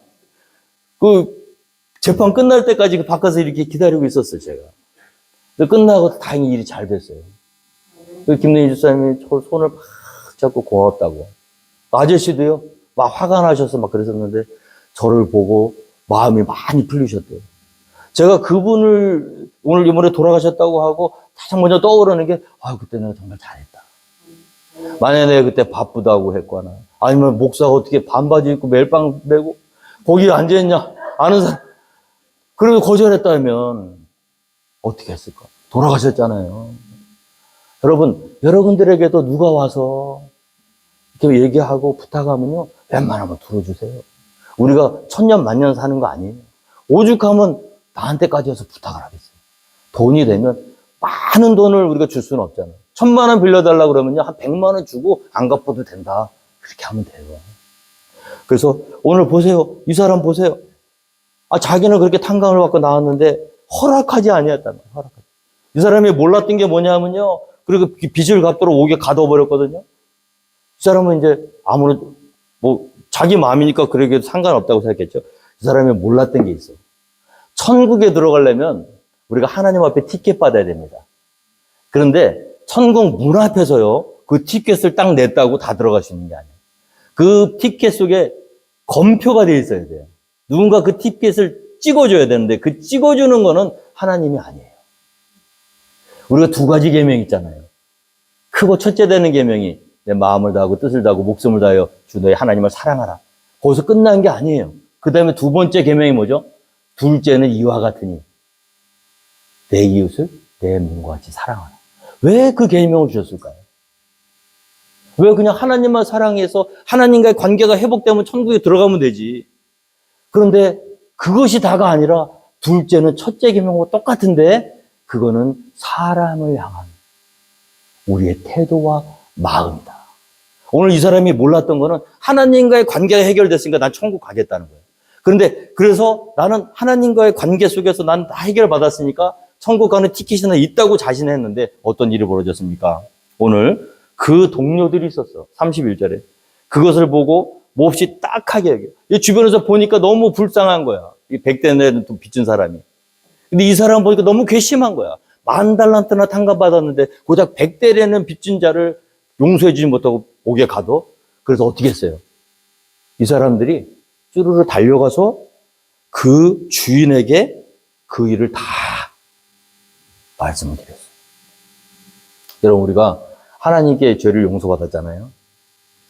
그, 재판 끝날 때까지 그 바깥에서 이렇게 기다리고 있었어요, 제가. 근데 끝나고 다행히 일이 잘 됐어요. 그 김내희 집사님이 저 손을 막 잡고 고맙다고. 아저씨도요, 막 화가 나셔서 막 그랬었는데, 저를 보고, 마음이 많이 풀리셨대요. 제가 그분을 오늘 이번에 돌아가셨다고 하고 가장 먼저 떠오르는 게 그때 내가 정말 잘했다. 만약에 내가 그때 바쁘다고 했거나 아니면 목사가 어떻게 반바지 입고 멜빵 메고 거기에 앉아있냐 아는 사람 그래도 거절했다면 어떻게 했을까? 돌아가셨잖아요. 여러분들에게도 누가 와서 이렇게 얘기하고 부탁하면요 웬만하면 들어주세요. 우리가 천년 만년 사는 거 아니에요. 오죽하면 나한테까지 와서 부탁을 하겠어요. 돈이 되면 많은 돈을 우리가 줄 수는 없잖아요. 1,000만 원 빌려달라고 그러면요. 한 100만 원 주고 안 갚아도 된다. 그렇게 하면 돼요. 그래서 오늘 보세요. 이 사람 보세요. 자기는 그렇게 탕감을 받고 나왔는데 허락하지 아니었단 말이에요. 허락하지. 이 사람이 몰랐던 게 뭐냐면요. 그리고 빚을 갚도록 옥에 가둬버렸거든요. 이 사람은 이제 아무런 자기 마음이니까 그러게 상관없다고 생각했죠. 이 사람이 몰랐던 게 있어. 천국에 들어가려면 우리가 하나님 앞에 티켓 받아야 됩니다. 그런데 천국 문 앞에서요. 그 티켓을 딱 냈다고 다 들어갈 수 있는 게 아니에요. 그 티켓 속에 검표가 되어 있어야 돼요. 누군가 그 티켓을 찍어줘야 되는데 그 찍어주는 거는 하나님이 아니에요. 우리가 두 가지 계명이 있잖아요. 크고 첫째 되는 계명이 내 마음을 다하고 뜻을 다하고 목숨을 다하여 주 너의 하나님을 사랑하라. 거기서 끝난 게 아니에요. 그 다음에 두 번째 계명이 뭐죠? 둘째는 이와 같으니 내 이웃을 내 몸과 같이 사랑하라. 왜 그 계명을 주셨을까요? 왜 그냥 하나님만 사랑해서 하나님과의 관계가 회복되면 천국에 들어가면 되지. 그런데 그것이 다가 아니라 둘째는 첫째 계명과 똑같은데 그거는 사람을 향한 우리의 태도와 마음이다. 오늘 이 사람이 몰랐던 거는 하나님과의 관계가 해결됐으니까 난 천국 가겠다는 거예요. 그런데 그래서 나는 하나님과의 관계 속에서 난 다 해결받았으니까 천국 가는 티켓이 있다고 자신했는데 어떤 일이 벌어졌습니까? 오늘 그 동료들이 있었어. 31절에. 그것을 보고 몹시 딱하게 여겨. 이 주변에서 보니까 너무 불쌍한 거야. 이 100대 내는 또 빚진 사람이. 근데 이 사람 보니까 너무 괘씸한 거야. 10,000달란트나 탕감받았는데 고작 100대라는 빚진 자를 용서해주지 못하고 옥에 가도. 그래서 어떻게 했어요? 이 사람들이 쭈르르 달려가서 그 주인에게 그 일을 다 말씀을 드렸어요. 여러분, 우리가 하나님께 죄를 용서받았잖아요.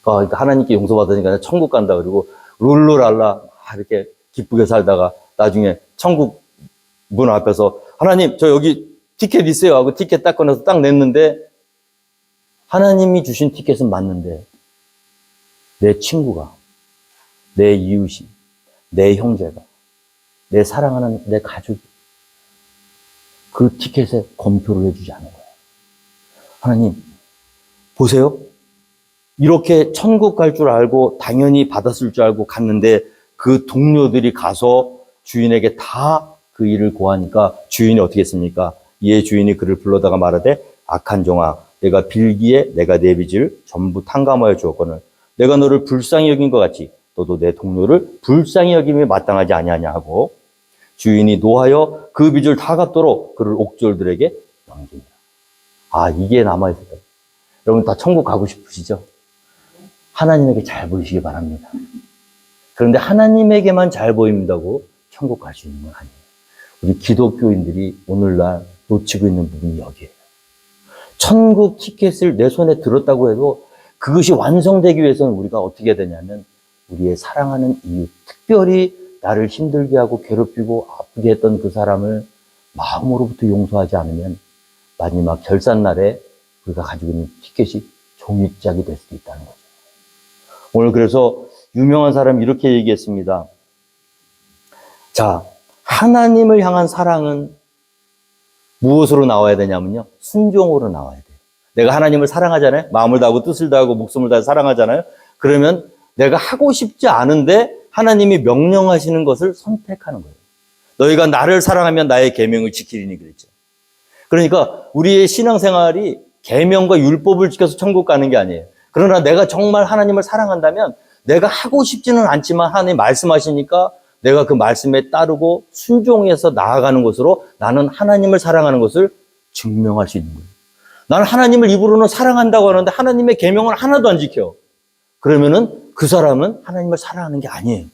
그러니까 하나님께 용서받으니까 천국 간다 그러고 룰루랄라 이렇게 기쁘게 살다가 나중에 천국 문 앞에서 하나님 저 여기 티켓 있어요 하고 티켓 딱 꺼내서 딱 냈는데 하나님이 주신 티켓은 맞는데 내 친구가, 내 이웃이, 내 형제가, 내 사랑하는 내 가족이 그 티켓에 검표를 해주지 않은 거예요. 하나님 보세요. 이렇게 천국 갈 줄 알고 당연히 받았을 줄 알고 갔는데 그 동료들이 가서 주인에게 다 그 일을 고하니까 주인이 어떻게 했습니까? 이에 주인이 그를 불러다가 말하되 악한 종아 내가 빌기에 내가 내 빚을 전부 탕감하여 주었거늘 내가 너를 불쌍히 여긴 것 같이 너도 내 동료를 불쌍히 여김에 마땅하지 아니하냐 하고 주인이 노하여 그 빚을 다 갚도록 그를 옥졸들에게 넘기니라. 이게 남아있었다. 여러분 다 천국 가고 싶으시죠? 하나님에게 잘 보이시기 바랍니다. 그런데 하나님에게만 잘 보인다고 천국 갈 수 있는 건 아니에요. 우리 기독교인들이 오늘날 놓치고 있는 부분이 여기에요. 천국 티켓을 내 손에 들었다고 해도 그것이 완성되기 위해서는 우리가 어떻게 해야 되냐면 우리의 사랑하는 이웃, 특별히 나를 힘들게 하고 괴롭히고 아프게 했던 그 사람을 마음으로부터 용서하지 않으면 마지막 결산날에 우리가 가지고 있는 티켓이 종이짝이 될 수도 있다는 거죠. 오늘 그래서 유명한 사람이 이렇게 얘기했습니다. 자, 하나님을 향한 사랑은 무엇으로 나와야 되냐면요. 순종으로 나와야 돼요. 내가 하나님을 사랑하잖아요. 마음을 다하고 뜻을 다하고 목숨을 다해 사랑하잖아요. 그러면 내가 하고 싶지 않은데 하나님이 명령하시는 것을 선택하는 거예요. 너희가 나를 사랑하면 나의 계명을 지키리니 그랬죠. 그러니까 우리의 신앙생활이 계명과 율법을 지켜서 천국 가는 게 아니에요. 그러나 내가 정말 하나님을 사랑한다면 내가 하고 싶지는 않지만 하나님 말씀하시니까 내가 그 말씀에 따르고 순종해서 나아가는 것으로 나는 하나님을 사랑하는 것을 증명할 수 있는 거예요. 나는 하나님을 입으로는 사랑한다고 하는데 하나님의 계명을 하나도 안 지켜. 그러면은 그 사람은 하나님을 사랑하는 게 아니에요.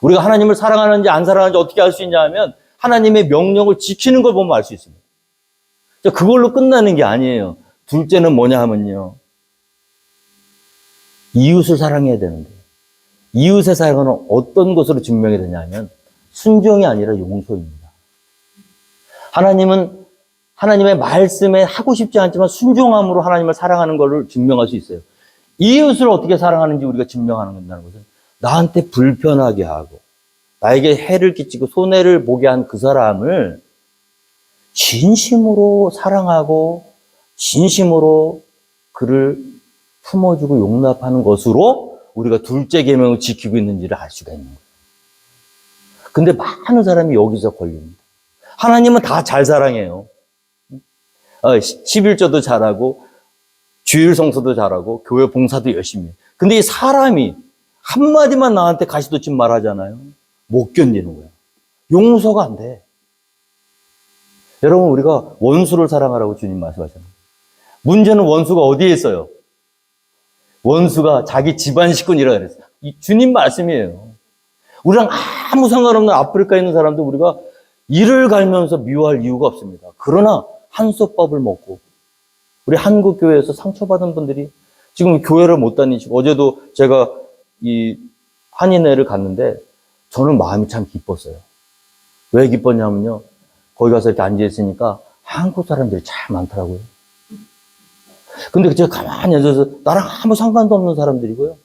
우리가 하나님을 사랑하는지 안 사랑하는지 어떻게 알 수 있냐 하면 하나님의 명령을 지키는 걸 보면 알 수 있습니다. 그걸로 끝나는 게 아니에요. 둘째는 뭐냐 하면요. 이웃을 사랑해야 되는데 이웃의 사랑은 어떤 것으로 증명이 되냐면 순종이 아니라 용서입니다. 하나님은 하나님의 말씀에 하고 싶지 않지만 순종함으로 하나님을 사랑하는 것을 증명할 수 있어요. 이웃을 어떻게 사랑하는지 우리가 증명하는 것은 나한테 불편하게 하고 나에게 해를 끼치고 손해를 보게 한 그 사람을 진심으로 사랑하고 진심으로 그를 품어주고 용납하는 것으로 우리가 둘째 계명을 지키고 있는지를 알 수가 있는 거예요. 근데 많은 사람이 여기서 걸립니다. 하나님은 다 잘 사랑해요. 11조도 잘하고 주일 성수도 잘하고 교회 봉사도 열심히 해요. 근데 이 사람이 한마디만 나한테 가시돋친 말하잖아요. 못 견디는 거야. 용서가 안 돼. 여러분, 우리가 원수를 사랑하라고 주님 말씀하셨는데 문제는 원수가 어디에 있어요? 원수가 자기 집안 식구니라 그랬어요. 이 주님 말씀이에요. 우리랑 아무 상관없는 아프리카에 있는 사람도 우리가 이를 갈면서 미워할 이유가 없습니다. 그러나 한솥밥을 먹고 우리 한국 교회에서 상처받은 분들이 지금 교회를 못 다니시고, 어제도 제가 이 한인회를 갔는데 저는 마음이 참 기뻤어요. 왜 기뻤냐면요, 거기 가서 이렇게 앉아있으니까 한국 사람들이 참 많더라고요. 근데 제가 가만히 앉아서 나랑 아무 상관도 없는 사람들이고요,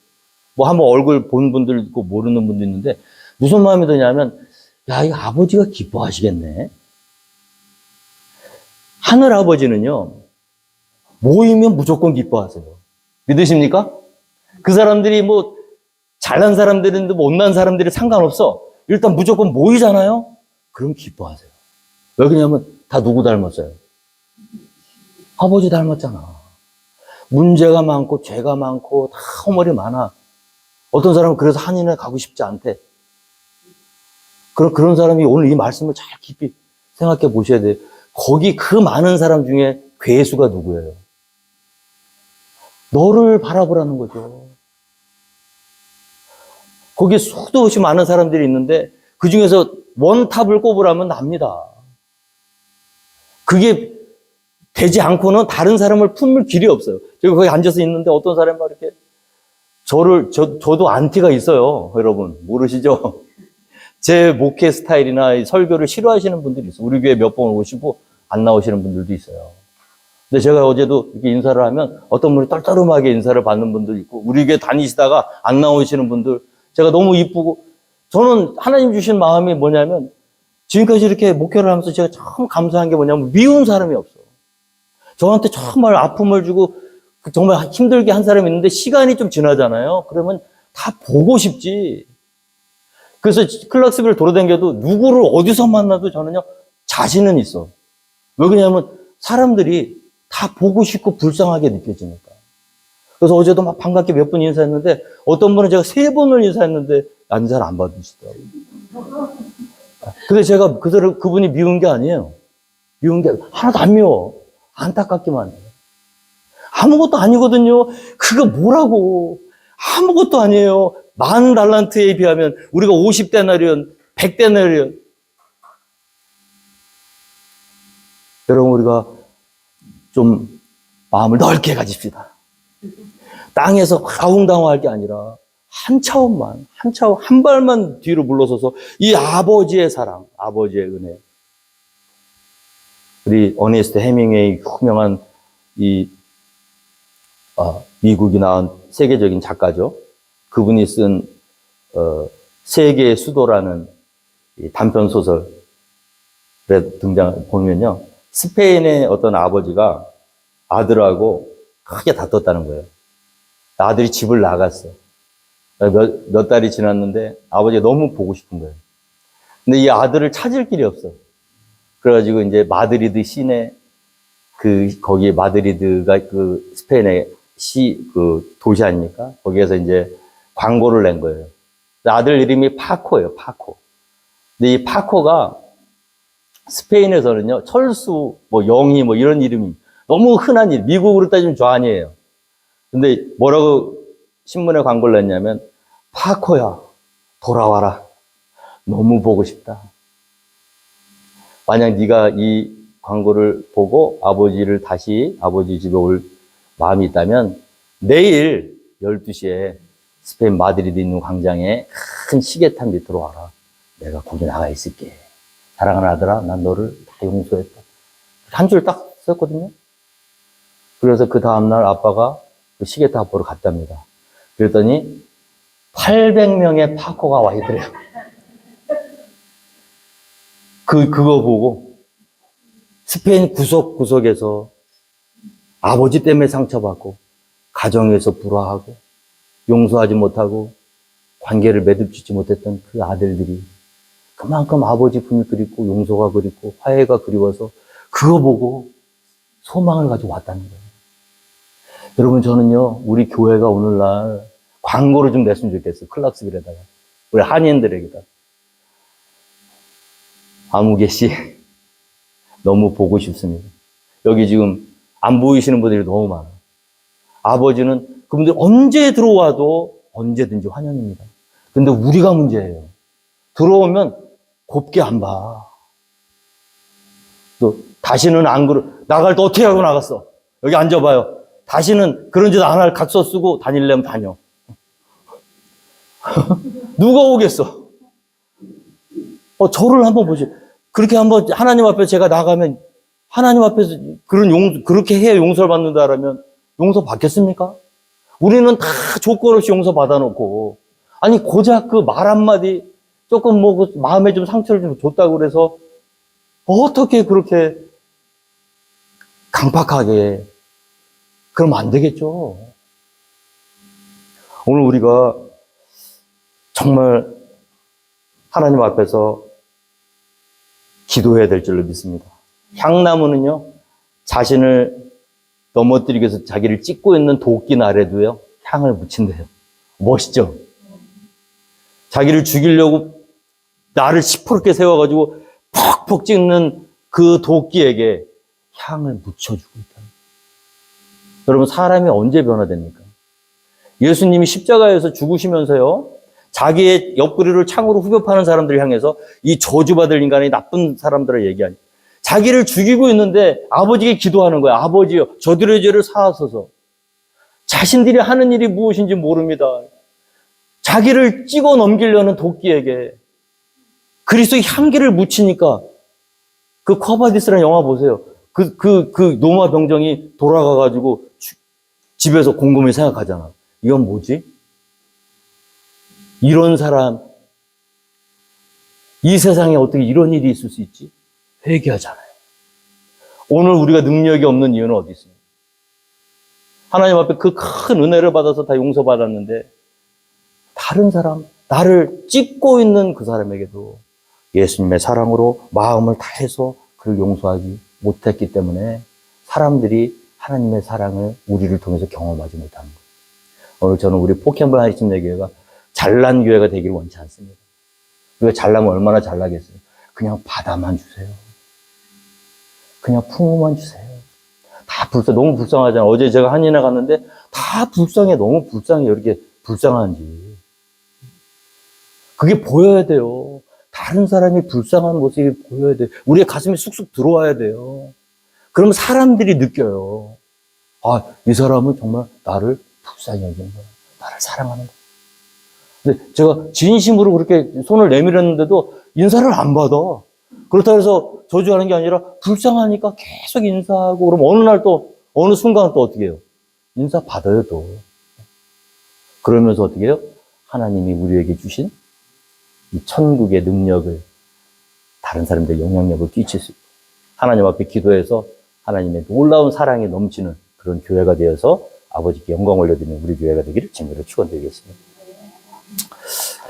뭐 한번 얼굴 본 분들 있고 모르는 분도 있는데 무슨 마음이 드냐면, 야, 이 아버지가 기뻐하시겠네. 하늘 아버지는요, 모이면 무조건 기뻐하세요. 믿으십니까? 그 사람들이 뭐 잘난 사람들인데 못난 사람들이 상관없어. 일단 무조건 모이잖아요? 그럼 기뻐하세요. 왜 그러냐면 다 누구 닮았어요? 아버지 닮았잖아. 문제가 많고 죄가 많고 다 허물이 많아. 어떤 사람은 그래서 한인회 가고 싶지 않대. 그런 사람이 오늘 이 말씀을 잘 깊이 생각해 보셔야 돼요. 거기 그 많은 사람 중에 괴수가 누구예요? 너를 바라보라는 거죠. 거기 수도 없이 많은 사람들이 있는데 그 중에서 원탑을 꼽으라면 납니다. 그게 되지 않고는 다른 사람을 품을 길이 없어요. 제가 거기 앉아서 있는데 어떤 사람이 막 이렇게 저도 안티가 있어요. 여러분 모르시죠? 제 목회 스타일이나 설교를 싫어하시는 분들이 있어요. 우리 교회 몇 번 오시고 안 나오시는 분들도 있어요. 근데 제가 어제도 이렇게 인사를 하면 어떤 분이 떨떠름하게 인사를 받는 분도 있고, 우리 교회 다니시다가 안 나오시는 분들, 제가 너무 이쁘고, 저는 하나님 주신 마음이 뭐냐면, 지금까지 이렇게 목회를 하면서 제가 참 감사한 게 뭐냐면, 미운 사람이 없어. 저한테 정말 아픔을 주고 정말 힘들게 한 사람이 있는데 시간이 좀 지나잖아요. 그러면 다 보고 싶지. 그래서 클락스빌을 돌아다녀도 누구를 어디서 만나도 저는요, 자신은 있어. 왜 그러냐면 사람들이 다 보고 싶고 불쌍하게 느껴지니까. 그래서 어제도 막 반갑게 몇 분 인사했는데 어떤 분은 제가 3번을 인사했는데 인사를 안 받으시더라고요. 근데 제가 그분이 미운 게 아니에요. 미운 게 하나도 안 미워. 안타깝기만 해요. 아무것도 아니거든요. 그거 뭐라고. 아무것도 아니에요. 10,000달란트에 비하면 우리가 50데나리온, 100데나리온. 여러분, 우리가 좀 마음을 넓게 가집시다. 땅에서 아웅다웅할 게 아니라 한 차원만, 한 발만 뒤로 물러서서 이 아버지의 사랑, 아버지의 은혜. 우리 어니스트 해밍웨이 유명한 미국이 낳은 세계적인 작가죠. 그분이 쓴 세계의 수도라는 이 단편 소설에 보면요, 스페인의 어떤 아버지가 아들하고 크게 다퉜다는 거예요. 아들이 집을 나갔어. 몇 달이 지났는데 아버지가 너무 보고 싶은 거예요. 근데 이 아들을 찾을 길이 없어. 그래가지고 이제 마드리드 시내, 거기 마드리드가 그 스페인의 도시 아닙니까? 거기에서 이제 광고를 낸 거예요. 아들 이름이 파코예요, 파코. 근데 이 파코가 스페인에서는요, 철수, 영희, 이런 이름이 너무 흔한 이름, 미국으로 따지면 좌안이에요. 근데 뭐라고 신문에 광고를 냈냐면, 파코야, 돌아와라. 너무 보고 싶다. 만약 네가 이 광고를 보고 아버지 집에 올 마음이 있다면, 내일 12시에 스페인 마드리드 있는 광장에 큰 시계탑 밑으로 와라. 내가 거기 나가 있을게. 사랑하는 아들아, 난 너를 다 용서했다. 한 줄 딱 썼거든요. 그래서 그 다음날 아빠가 그 시계탑 보러 갔답니다. 그랬더니 800명의 파코가 와 있더래요. 그거 보고 스페인 구석구석에서 아버지 때문에 상처받고, 가정에서 불화하고, 용서하지 못하고, 관계를 매듭짓지 못했던 그 아들들이 그만큼 아버지 품이 그립고, 용서가 그립고, 화해가 그리워서 그거 보고 소망을 가지고 왔다는 거예요. 여러분, 저는요, 우리 교회가 오늘날 광고를 좀 냈으면 좋겠어요. 클락스빌에다가. 우리 한인들에게다. 아무개 씨, 너무 보고 싶습니다. 여기 지금 안 보이시는 분들이 너무 많아요. 아버지는 그분들 언제 들어와도 언제든지 환영입니다. 근데 우리가 문제예요. 들어오면 곱게 안 봐. 또 다시는 안 그러, 나갈 때 어떻게 하고 나갔어? 여기 앉아봐요. 다시는 그런 짓 안 할 각서 쓰고 다닐려면 다녀. 누가 오겠어? 저를 한번 보세요. 그렇게 한번 하나님 앞에 제가 나가면 하나님 앞에서 그렇게 해야 용서를 받는다라면 용서 받겠습니까? 우리는 다 조건 없이 용서 받아놓고, 아니, 고작 그 말 한마디, 조금 그 마음에 좀 상처를 좀 줬다고 그래서, 어떻게 그렇게 강팍하게, 그러면 안 되겠죠. 오늘 우리가 정말 하나님 앞에서 기도해야 될 줄로 믿습니다. 향나무는요, 자신을 넘어뜨리기 위해서 자기를 찍고 있는 도끼 아래도요, 향을 묻힌대요. 멋있죠? 자기를 죽이려고 나를 시퍼렇게 세워가지고 퍽퍽 찍는 그 도끼에게 향을 묻혀주고 있다. 여러분, 사람이 언제 변화됩니까? 예수님이 십자가에서 죽으시면서요, 자기의 옆구리를 창으로 후벼 파는 사람들을 향해서 이 저주받을 인간의 나쁜 사람들을 얘기하니, 자기를 죽이고 있는데 아버지께 기도하는 거야. 아버지요, 저들의 죄를 사하소서. 자신들이 하는 일이 무엇인지 모릅니다. 자기를 찍어 넘기려는 도끼에게 그리스도의 향기를 묻히니까, 그 쿼바디스라는 영화 보세요. 그 노마 병정이 돌아가가지고 집에서 곰곰이 생각하잖아. 이건 뭐지? 이런 사람, 이 세상에 어떻게 이런 일이 있을 수 있지? 회개하잖아요. 오늘 우리가 능력이 없는 이유는 어디 있습니까? 하나님 앞에 그 큰 은혜를 받아서 다 용서받았는데, 다른 사람, 나를 찍고 있는 그 사람에게도 예수님의 사랑으로 마음을 다해서 그를 용서하지 못했기 때문에 사람들이 하나님의 사랑을 우리를 통해서 경험하지 못하는 거예요. 오늘 저는 우리 포켓볼 하나님 교회가 잘난 교회가 되기를 원치 않습니다. 우리가 잘나면 얼마나 잘나겠어요. 그냥 받아만 주세요. 그냥 품어만 주세요. 다 너무 불쌍하잖아요. 어제 제가 한인회 갔는데 다 불쌍해. 너무 불쌍해. 이렇게 불쌍한지. 그게 보여야 돼요. 다른 사람이 불쌍한 모습이 보여야 돼요. 우리의 가슴에 쑥쑥 들어와야 돼요. 그러면 사람들이 느껴요. 아, 이 사람은 정말 나를 불쌍히 여기는 거야. 나를 사랑하는 거야. 근데 제가 진심으로 그렇게 손을 내밀었는데도 인사를 안 받아. 그렇다고 해서 저주하는 게 아니라 불쌍하니까 계속 인사하고, 그럼 어느 날 또, 어느 순간 또 어떻게 해요? 인사 받아요, 또. 그러면서 어떻게 해요? 하나님이 우리에게 주신 이 천국의 능력을 다른 사람들의 영향력을 끼칠 수 있고, 하나님 앞에 기도해서 하나님의 놀라운 사랑이 넘치는 그런 교회가 되어서 아버지께 영광 올려드리는 우리 교회가 되기를 진심으로 축원드리겠습니다.